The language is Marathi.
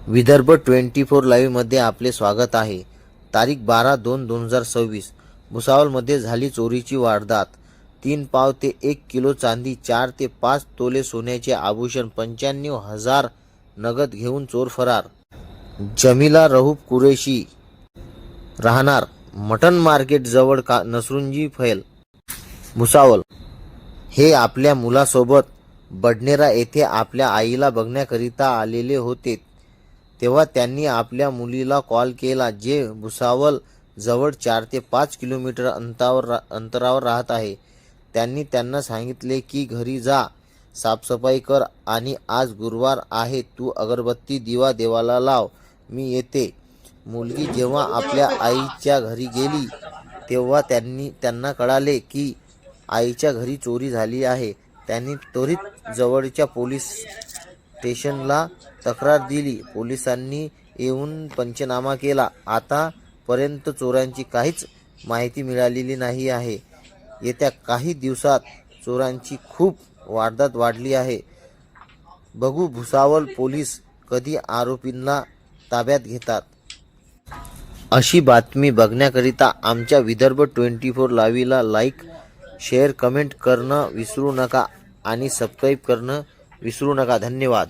विदर्भ 24 लाईव्हमध्ये आपले स्वागत आहे. तारीख 12/2/2026 भुसावळमध्ये झाली चोरीची वारदात. 3 पाव ते 1 किलो चांदी, 4 ते 5 तोले सोन्याचे आभूषण, 95,000 नगद घेऊन चोर फरार. जमीला रऊफ कुरेशी, राहणार मटन मार्केट जवळ नसरुंजी फैल, भुसावळ, हे आपल्या मुलासोबत बडनेरा येथे आपल्या आईला बघण्याकरिता आलेले होते. तेव्हा त्यांनी आपल्या मुलीला कॉल केला, जे भुसावळ जवळ 4 ते 5 किलोमीटर अंतरावर राहत आहे. त्यांनी त्यांना सांगितले की घरी जा, साफसफाई कर आणि आज गुरुवार आहे, तू अगरबत्ती दिवा देवाला लाव, मी येते. मुलगी जेव्हा आपल्या आईच्या घरी गेली तेव्हा त्यांना कळाले की आईच्या घरी चोरी झाली आहे. त्यांनी त्वरित जवळच्या पोलीस स्टेशनला तक्रार दिली. पोलिसांनी येऊन पंचनामा केला. आतापर्यंत चोरांची काहीच माहिती मिळालेली नाही आहे. येत्या काही दिवसात चोरांची खूप वारदात वाढली आहे. बघू भुसावळ पोलीस कधी आरोपींना ताब्यात घेतात. अशी बातमी बघण्याकरिता आमच्या विदर्भ 24 लाईव्हला लाईक, शेअर, कमेंट करणं विसरू नका आणि सबस्क्राईब करणं विसरू नका. धन्यवाद.